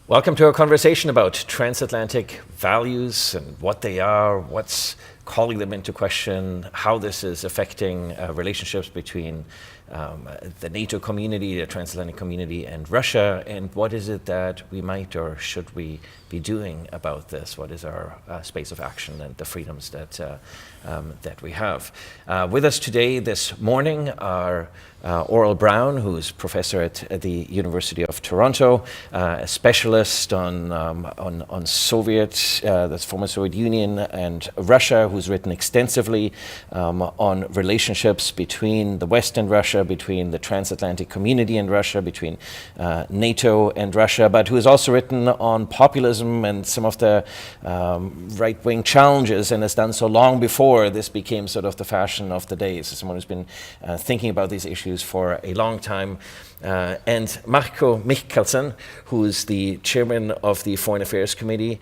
Welcome to our conversation about transatlantic values and what they are, what's calling them into question, how this is affecting relationships between the NATO community, the transatlantic community, and Russia, and what is it that we might or should we be doing about this? What is our space of action and the freedoms that we have? With us today, this morning, are Aurel Braun, who's professor at the University of Toronto, a specialist on Soviet, that's former Soviet Union, and Russia, who's written extensively on relationships between the West and Russia, between the transatlantic community and Russia, between NATO and Russia, but who has also written on populism and some of the right-wing challenges, and has done so long before this became sort of the fashion of the day. So someone who's been thinking about these issues for a long time. And Marko Mihkelson, who's the chairman of the Foreign Affairs Committee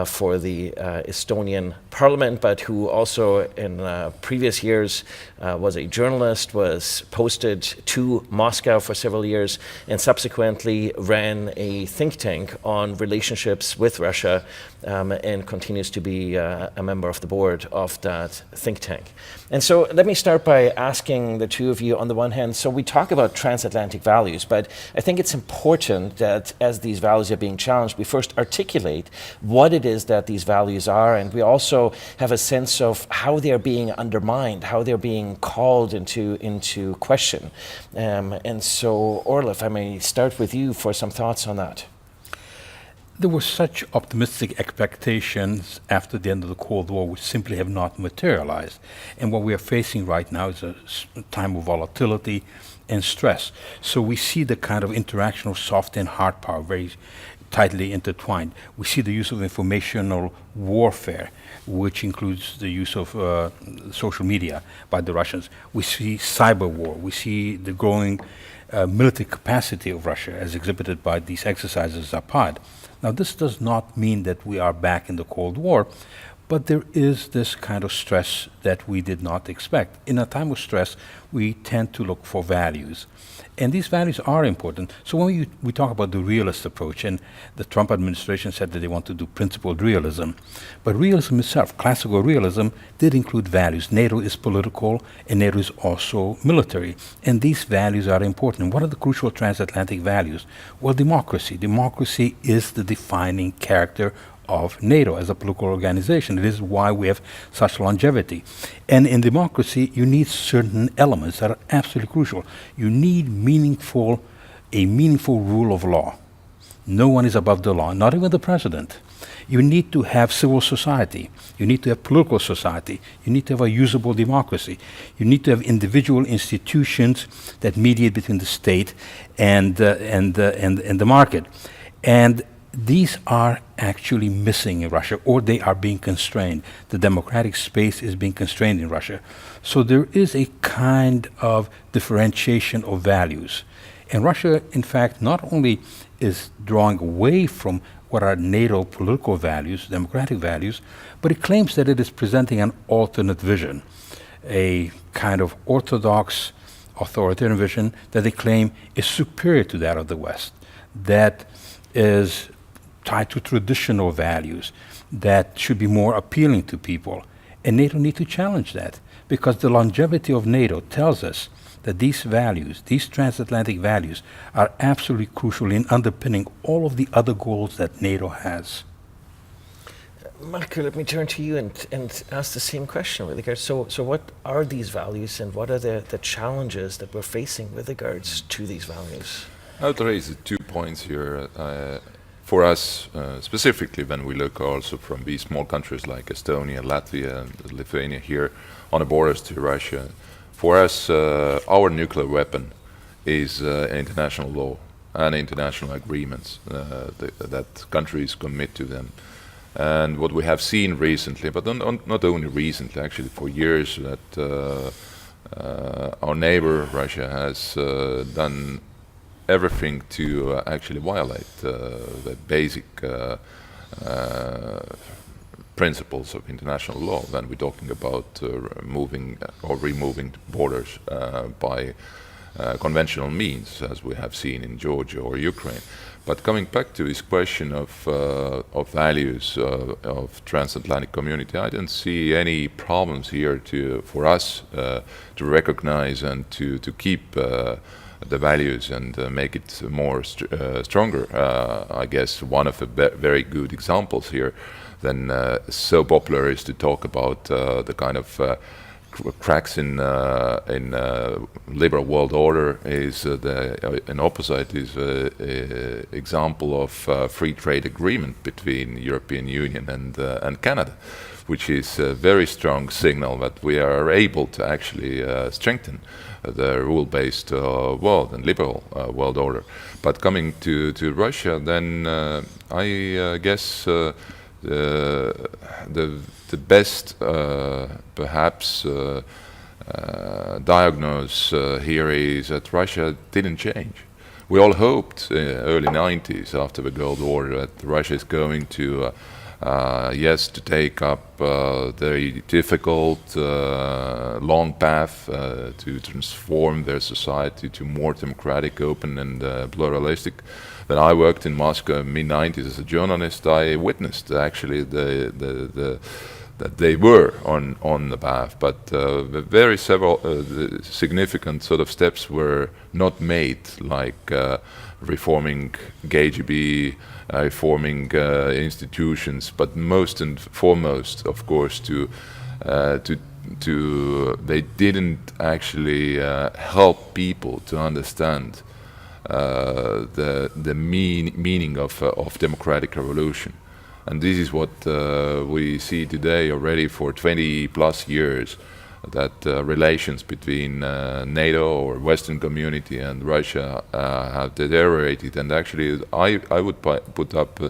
for the Estonian Parliament, but who also in previous years was a journalist, was posted to Moscow for several years, and subsequently ran a think tank on relationships with Russia, and continues to be a member of the board of that think tank. And so let me start by asking the two of you, on the one hand, so we talk about transatlantic values, but I think it's important that as these values are being challenged, we first articulate what it is that these values are, and we also have a sense of how they're being undermined, how they're being called into question. And so, Aurel, if I may start with you for some thoughts on that. There were such optimistic expectations after the end of the Cold War which simply have not materialized. And what we are facing right now is a time of volatility and stress. So we see the kind of interaction of soft and hard power very tightly intertwined. We see the use of informational warfare, which includes the use of social media by the Russians. We see cyber war. We see the growing military capacity of Russia as exhibited by these exercises Zapad. Now, this does not mean that we are back in the Cold War, but there is this kind of stress that we did not expect. In a time of stress, we tend to look for values. And these values are important. So when we talk about the realist approach, and the Trump administration said that they want to do principled realism, but realism itself, classical realism, did include values. NATO is political, and NATO is also military. And these values are important. What are the crucial transatlantic values? Well, democracy. Democracy is the defining character of NATO as a political organization. It is why we have such longevity. And in democracy, you need certain elements that are absolutely crucial. You need a meaningful rule of law. No one is above the law, not even the president. You need to have civil society. You need to have political society. You need to have a usable democracy. You need to have individual institutions that mediate between the state and the market. And these are actually missing in Russia, or they are being constrained. The democratic space is being constrained in Russia. So there is a kind of differentiation of values. And Russia, in fact, not only is drawing away from what are NATO political values, democratic values, but it claims that it is presenting an alternate vision, a kind of orthodox authoritarian vision that they claim is superior to that of the West, that is tied to traditional values, that should be more appealing to people. And NATO need to challenge that, because the longevity of NATO tells us that these values, these transatlantic values, are absolutely crucial in underpinning all of the other goals that NATO has. Marko, let me turn to you and ask the same question with regards. So what are these values, and what are the challenges that we're facing with regards to these values? I would raise 2 points here. For us, specifically when we look also from these small countries like Estonia, Latvia, and Lithuania here on the borders to Russia, for us, our nuclear weapon is international law and international agreements that countries commit to them. And what we have seen recently, but not only recently, actually for years, that our neighbor Russia has done everything to actually violate the basic principles of international law when we're talking about moving or removing borders by conventional means, as we have seen in Georgia or Ukraine. But coming back to this question of values of transatlantic community, I don't see any problems here for us to recognize and to keep the values and make it more stronger. I guess one of the very good examples here, then so popular, is to talk about the kind of cracks in liberal world order is an opposite is example of free trade agreement between European Union and Canada, which is a very strong signal that we are able to actually strengthen the rule-based world and liberal world order. But coming to Russia, then I guess the best perhaps diagnose here is that Russia didn't change. We all hoped early 90s after the Cold War that Russia is going to yes, to take up the difficult long path to transform their society to more democratic, open and pluralistic. When I worked in Moscow in mid-90s as a journalist, I witnessed actually that they were on the path, but very several significant sort of steps were not made, like reforming KGB, reforming institutions, but most and foremost, of course, they didn't actually help people to understand the meaning of democratic revolution. And this is what we see today already for 20 plus years, that relations between NATO or Western community and Russia have deteriorated. And actually I would put up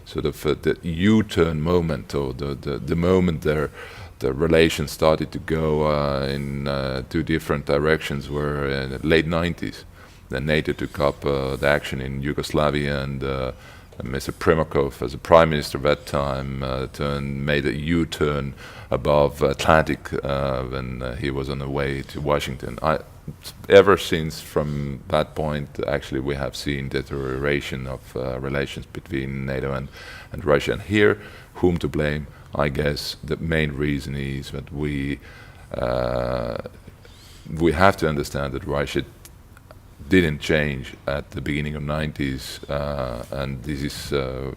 sort of the U-turn moment, or the moment the relations started to go in two different directions were in the late 90s. Then NATO took up the action in Yugoslavia, and Mr. Primakov, as a prime minister at that time, made a U-turn above Atlantic when he was on the way to Washington. Ever since from that point, actually, we have seen deterioration of relations between NATO and Russia. And here, whom to blame? I guess the main reason is that we have to understand that Russia didn't change at the beginning of 90s, and this is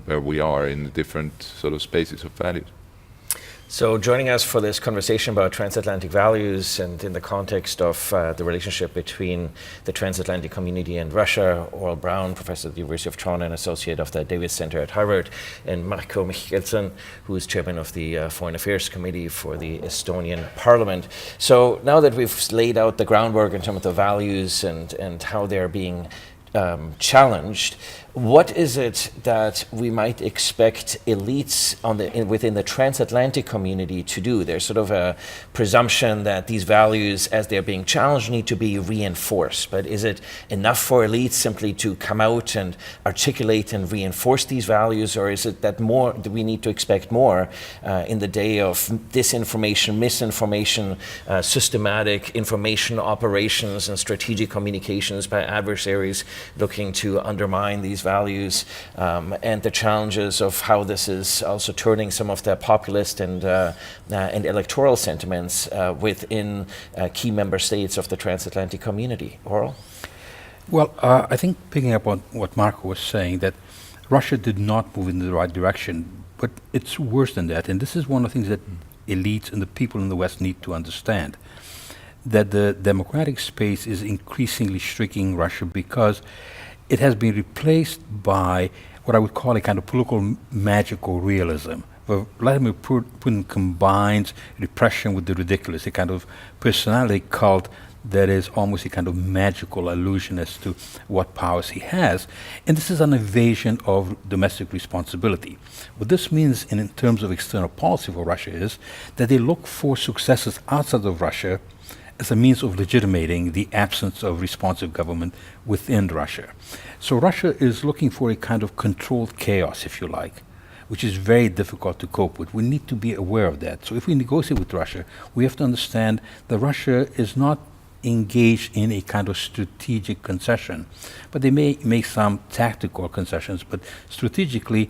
where we are in different sort of spaces of values. So joining us for this conversation about transatlantic values and in the context of the relationship between the transatlantic community and Russia, Aurel Braun, professor at the University of Toronto and associate of the Davis Center at Harvard, and Marko Mihkelson, who is chairman of the Foreign Affairs Committee for the Estonian Parliament. So now that we've laid out the groundwork in terms of the values and how they're being challenged, what is it that we might expect elites within the transatlantic community to do? There's sort of a presumption that these values, as they're being challenged, need to be reinforced. But is it enough for elites simply to come out and articulate and reinforce these values, or is it that we need to expect more in the day of disinformation, misinformation, systematic information operations and strategic communications by adversaries looking to undermine these values, and the challenges of how this is also turning some of the populist and electoral sentiments within key member states of the transatlantic community? Aurel? Well, I think picking up on what Marko was saying, that Russia did not move in the right direction, but it's worse than that. And this is one of the things that elites and the people in the West need to understand, that the democratic space is increasingly shrinking Russia because it has been replaced by what I would call a kind of political magical realism, where Vladimir Putin combines repression with the ridiculous, a kind of personality cult that is almost a kind of magical illusion as to what powers he has. And this is an evasion of domestic responsibility. What this means in terms of external policy for Russia is that they look for successes outside of Russia as a means of legitimating the absence of responsive government within Russia. So Russia is looking for a kind of controlled chaos, if you like, which is very difficult to cope with. We need to be aware of that. So if we negotiate with Russia, we have to understand that Russia is not engage in a kind of strategic concession. But they may make some tactical concessions, but strategically,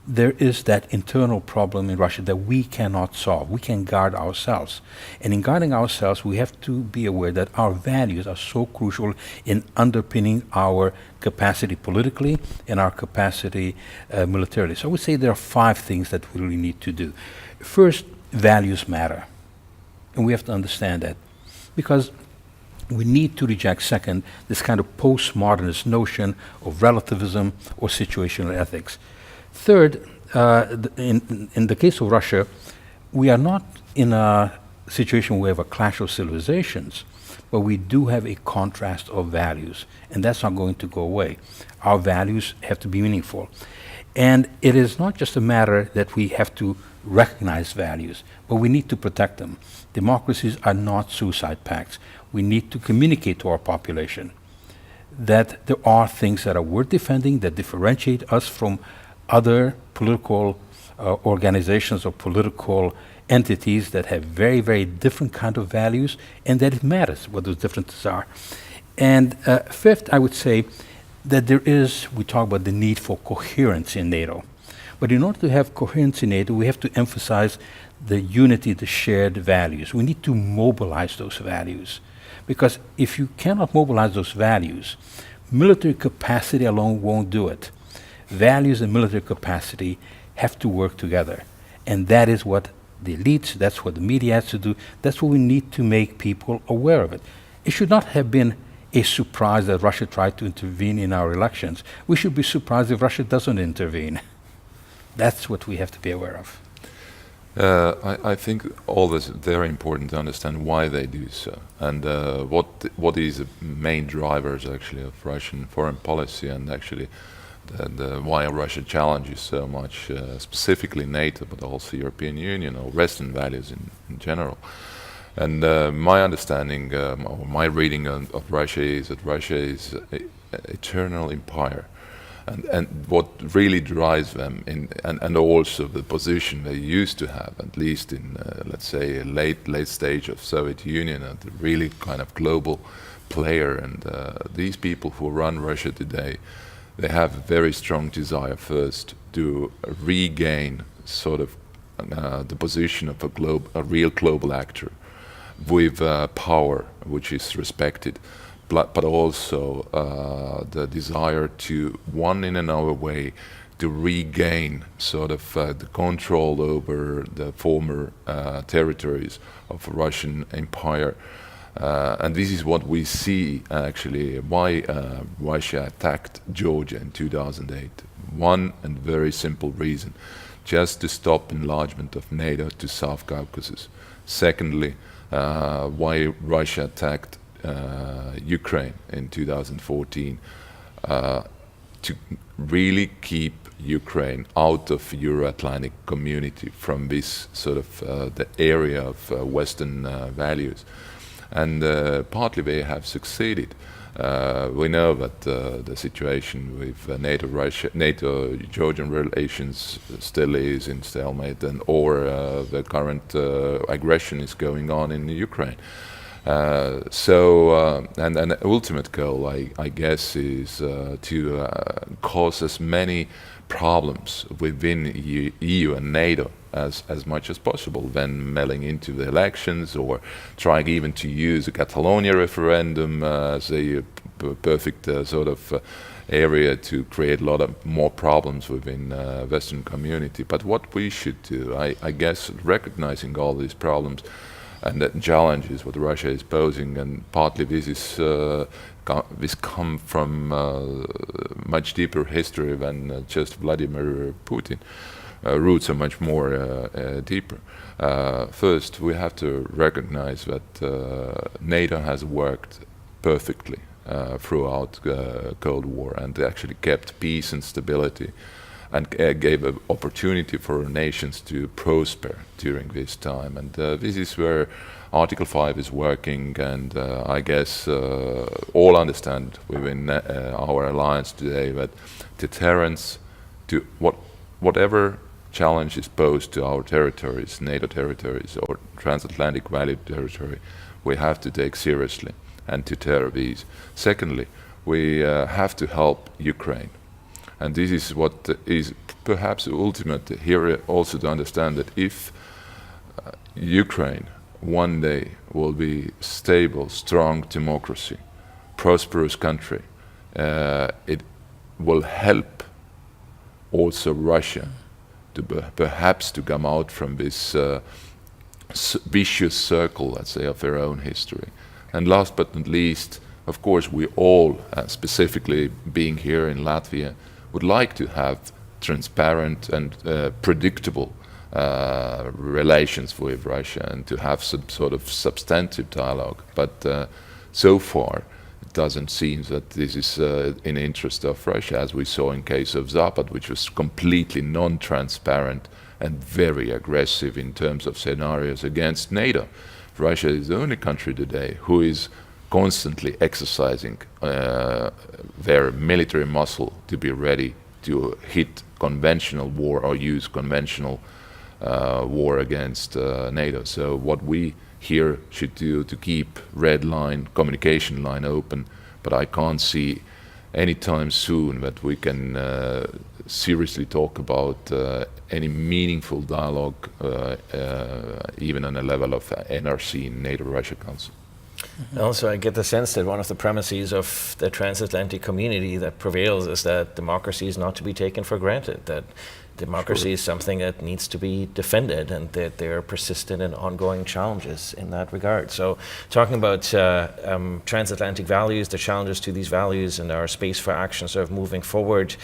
there is that internal problem in Russia that we cannot solve. We can guard ourselves. And in guarding ourselves, we have to be aware that our values are so crucial in underpinning our capacity politically and our capacity militarily. So I would say there are 5 things that we really need to do. First, values matter. And we have to understand that. Because we need to reject, second, this kind of postmodernist notion of relativism or situational ethics. Third, in the case of Russia, we are not in a situation where we have a clash of civilizations, but we do have a contrast of values, and that's not going to go away. Our values have to be meaningful. And it is not just a matter that we have to recognize values, but we need to protect them. Democracies are not suicide pacts. We need to communicate to our population that there are things that are worth defending, that differentiate us from other political organizations or political entities that have very, very different kind of values, and that it matters what those differences are. And fifth, I would say that we talk about the need for coherence in NATO. But in order to have coherence in NATO, we have to emphasize the unity, the shared values. We need to mobilize those values. Because if you cannot mobilize those values, military capacity alone won't do it. Values and military capacity have to work together. And that is what the elites, that's what the media has to do, that's what we need to make people aware of it. It should not have been a surprise that Russia tried to intervene in our elections. We should be surprised if Russia doesn't intervene. That's what we have to be aware of. I think all this is very important to understand why they do so, and what is the main drivers actually of Russian foreign policy, and actually why Russia challenges so much, specifically NATO, but also European Union or Western values in general. And my understanding, or my reading of Russia is that Russia is an eternal empire. And what really drives them, and also the position they used to have, at least in, let's say, a late stage of Soviet Union, and a really kind of global player. And these people who run Russia today, they have a very strong desire first to regain sort of the position of a real global actor with power, which is respected, but also the desire to, one in another way, to regain sort of the control over the former territories of Russian Empire. And this is what we see actually why Russia attacked Georgia in 2008. One and very simple reason, just to stop enlargement of NATO to South Caucasus. Secondly, why Russia attacked Ukraine in 2014, to really keep Ukraine out of Euro-Atlantic community, from this sort of the area of Western values. And partly they have succeeded. We know that the situation with NATO-Georgian relations still is in stalemate, or the current aggression is going on in Ukraine. And an ultimate goal, I guess, is to cause as many problems within EU and NATO as much as possible, then meddling into the elections, or trying even to use a Catalonia referendum as a perfect sort of area to create a lot of more problems within Western community. But what we should do, I guess, recognizing all these problems and the challenges what Russia is posing, and partly this is this come from much deeper history than just Vladimir Putin. Roots are much more deeper. First, we have to recognize that NATO has worked perfectly throughout Cold War, and actually kept peace and stability, and gave an opportunity for nations to prosper during this time. And this is where Article 5 is working, and I guess all understand within our alliance today that deterrence to whatever challenge is posed to our territories, NATO territories, or transatlantic value territory, we have to take seriously. anti-terror bees. Secondly, we have to help Ukraine. And this is what is perhaps ultimate here also to understand that if Ukraine one day will be stable, strong democracy, prosperous country, it will help also Russia to perhaps to come out from this vicious circle, let's say, of their own history. And last but not least, of course, we all, specifically being here in Latvia, would like to have transparent and predictable relations with Russia and to have some sort of substantive dialogue. But so far, it doesn't seem that this is in the interest of Russia, as we saw in case of Zapad, which was completely non-transparent and very aggressive in terms of scenarios against NATO. Russia is the only country today who is constantly exercising their military muscle to be ready to hit conventional war or use conventional war against NATO. So what we here should do to keep red line, communication line open, but I can't see anytime soon that we can seriously talk about any meaningful dialogue, even on a level of NRC, NATO-Russia Council. Also, I get the sense that one of the premises of the transatlantic community that prevails is that democracy is not to be taken for granted, that democracy is something that needs to be defended, and that there are persistent and ongoing challenges in that regard. So talking about transatlantic values, the challenges to these values and our space for action sort of moving forward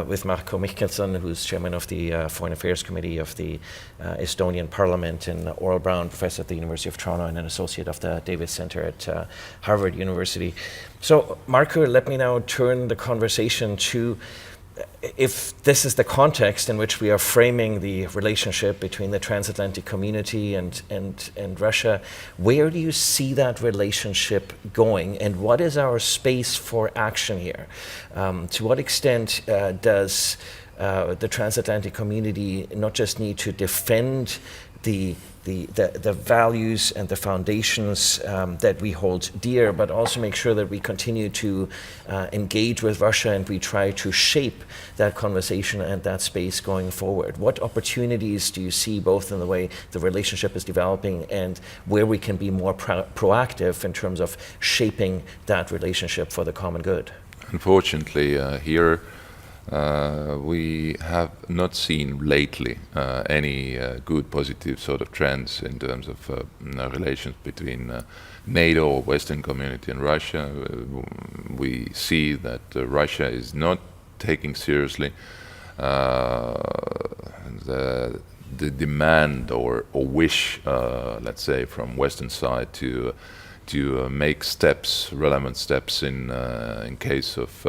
with Marko Mihkelson, who's chairman of the Foreign Affairs Committee of the Estonian Parliament, and Oral Brown, professor at the University of Toronto and an associate of the Davis Center at Harvard University. So Marko, let me now turn the conversation to, if this is the context in which we are framing the relationship between the transatlantic community and Russia, where do you see that relationship going, and what is our space for action here? To what extent does the transatlantic community not just need to defend the values and the foundations that we hold dear, but also make sure that we continue to engage with Russia and we try to shape that conversation and that space going forward? What opportunities do you see, both in the way the relationship is developing and where we can be more proactive in terms of shaping that relationship for the common good? Unfortunately, here we have not seen lately any good positive sort of trends in terms of relations between NATO or Western community and Russia. We see that Russia is not taking seriously the demand or wish, let's say, from Western side to make steps, relevant steps in case of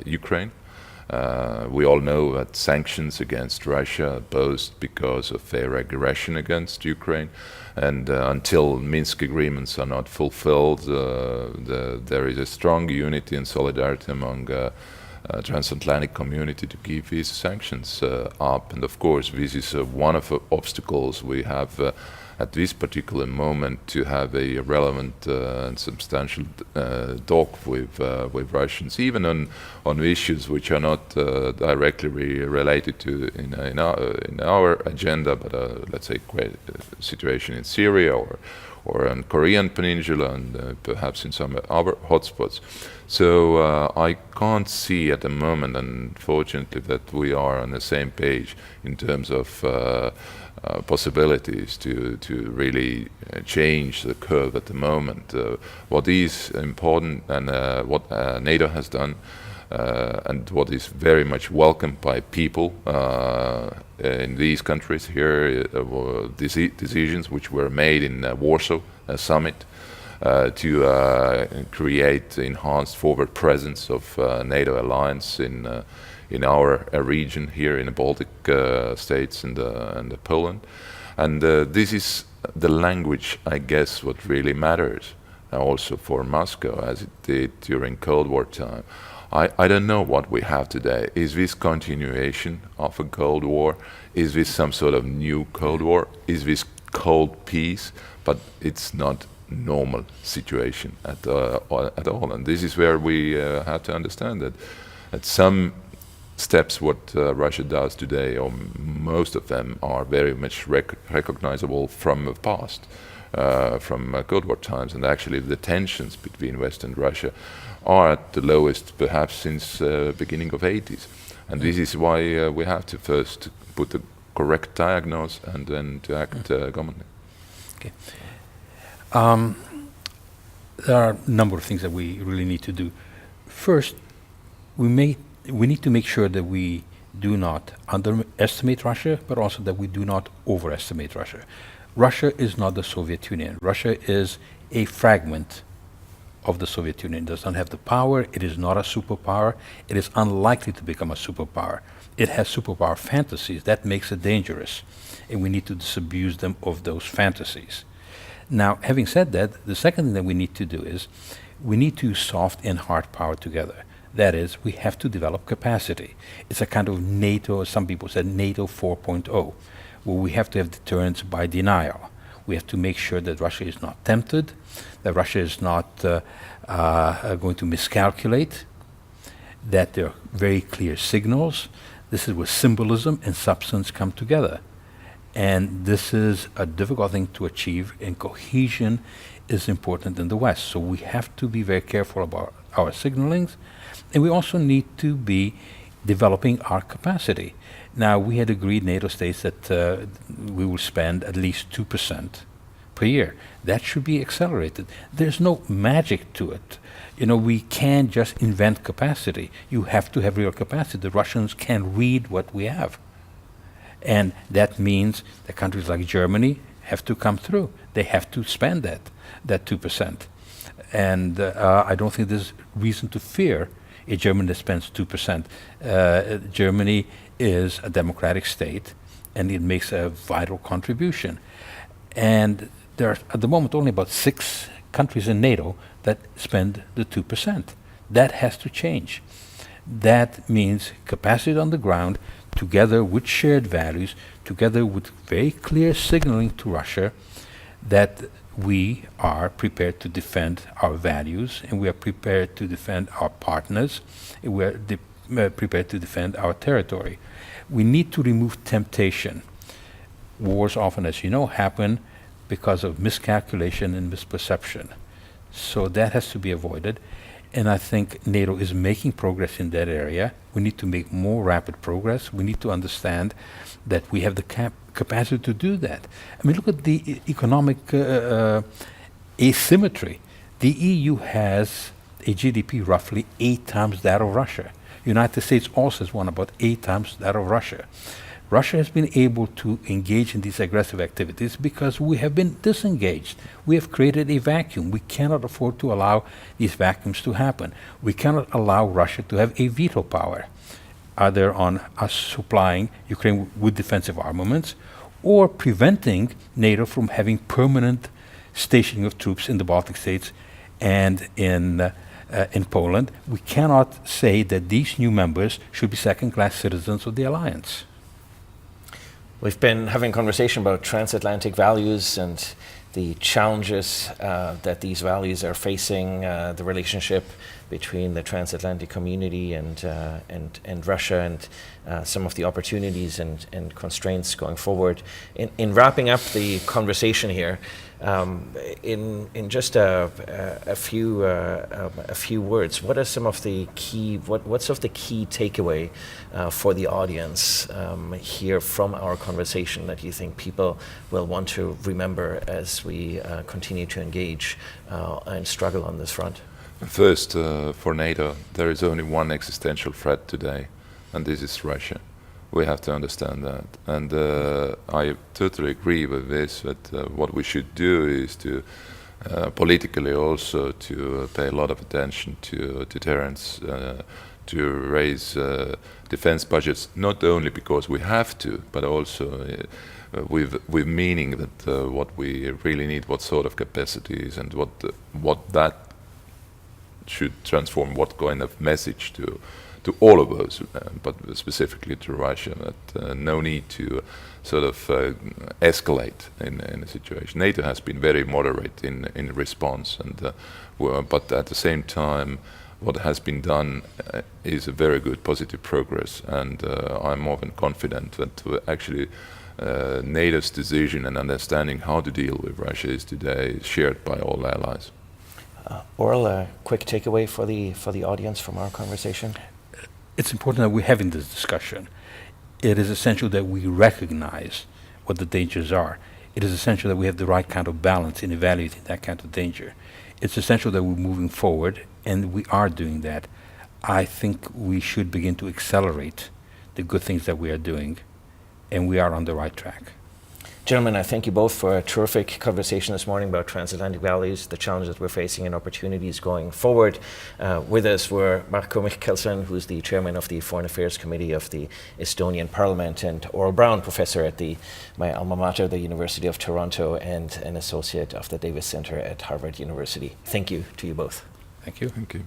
Ukraine. We all know that sanctions against Russia, both because of their aggression against Ukraine, and until Minsk agreements are not fulfilled, there is a strong unity and solidarity among transatlantic community to keep these sanctions up. And of course, this is one of the obstacles we have at this particular moment to have a relevant and substantial talk with Russians, even on issues which are not directly related to in our agenda, but let's say situation in Syria or on Korean Peninsula and perhaps in some other hotspots. So I can't see at the moment, unfortunately, that we are on the same page in terms of possibilities to really change the curve at the moment. What is important and what NATO has done and what is very much welcomed by people in these countries here, decisions which were made in Warsaw summit to create enhanced forward presence of NATO alliance in our region here in the Baltic states and Poland. And this is the language, I guess, what really matters also for Moscow, as it did during Cold War time. I don't know what we have today. Is this continuation of a Cold War? Is this some sort of new Cold War? Is this cold peace? But it's not normal situation at all. And this is where we have to understand that some steps what Russia does today, or most of them, are very much recognizable from the past, from Cold War times, and actually the tensions between West and Russia are at the lowest perhaps since beginning of 80s. And this is why we have to first put the correct diagnosis and then to act commonly. Okay. There are a number of things that we really need to do. First, we need to make sure that we do not underestimate Russia, but also that we do not overestimate Russia. Russia is not the Soviet Union. Russia is a fragment of the Soviet Union. It does not have the power. It is not a superpower. It is unlikely to become a superpower. It has superpower fantasies. That makes it dangerous. And we need to disabuse them of those fantasies. Now, having said that, the second thing that we need to do is we need to use soft and hard power together. That is, we have to develop capacity. It's a kind of NATO, some people said NATO 4.0, where we have to have deterrence by denial. We have to make sure that Russia is not tempted, that Russia is not going to miscalculate, that there are very clear signals. This is where symbolism and substance come together. And this is a difficult thing to achieve, and cohesion is important in the West. So we have to be very careful about our signalings, and we also need to be developing our capacity. Now, we had agreed, NATO states, that we will spend at least 2% per year. That should be accelerated. There's no magic to it. You know, we can't just invent capacity. You have to have real capacity. The Russians can read what we have. And that means that countries like Germany have to come through. They have to spend that 2%. And I don't think there's reason to fear a Germany that spends 2%. Germany is a democratic state, and it makes a vital contribution. And there are, at the moment, only about 6 countries in NATO that spend the 2%. That has to change. That means capacity on the ground, together with shared values, together with very clear signaling to Russia that we are prepared to defend our values, and we are prepared to defend our partners, and we are prepared to defend our territory. We need to remove temptation. Wars often, as you know, happen because of miscalculation and misperception. So that has to be avoided. And I think NATO is making progress in that area. We need to make more rapid progress. We need to understand that we have the capacity to do that. I mean, look at the economic asymmetry. The EU has a GDP roughly 8 times that of Russia. United States also has one about 8 times that of Russia. Russia has been able to engage in these aggressive activities because we have been disengaged. We have created a vacuum. We cannot afford to allow these vacuums to happen. We cannot allow Russia to have a veto power, either on us supplying Ukraine with defensive armaments or preventing NATO from having permanent stationing of troops in the Baltic states and in Poland. We cannot say that these new members should be second-class citizens of the alliance. We've been having a conversation about transatlantic values and the challenges that these values are facing, the relationship between the transatlantic community and Russia, and some of the opportunities and constraints going forward. In wrapping up the conversation here, in just a few words, what are some of the key what's of the key takeaway for the audience here from our conversation that you think people will want to remember as we continue to engage and struggle on this front? First, for NATO, there is only one existential threat today, and this is Russia. We have to understand that. And I totally agree with this, that what we should do is to politically also to pay a lot of attention to deterrence, to raise defense budgets, not only because we have to, but also with meaning that what we really need, what sort of capacities and what that should transform what kind of message to all of us, but specifically to Russia, that no need to sort of escalate in a situation. NATO has been very moderate in response, and but at the same time, what has been done is a very good positive progress, and I'm more than confident that actually NATO's decision and understanding how to deal with Russia is today shared by all allies. Oral, a quick takeaway for the audience from our conversation? It's important that we're having this discussion. It is essential that we recognize what the dangers are. It is essential that we have the right kind of balance in evaluating that kind of danger. It's essential that we're moving forward, and we are doing that. I think we should begin to accelerate the good things that we are doing, and we are on the right track. Gentlemen, I thank you both for a terrific conversation this morning about transatlantic values, the challenges we're facing and opportunities going forward. With us were Marko Mihkelson, who's the chairman of the Foreign Affairs Committee of the Estonian Parliament, and Oral Brown, professor at my alma mater, the University of Toronto, and an associate of the Davis Center at Harvard University. Thank you to you both. Thank you. Thank you.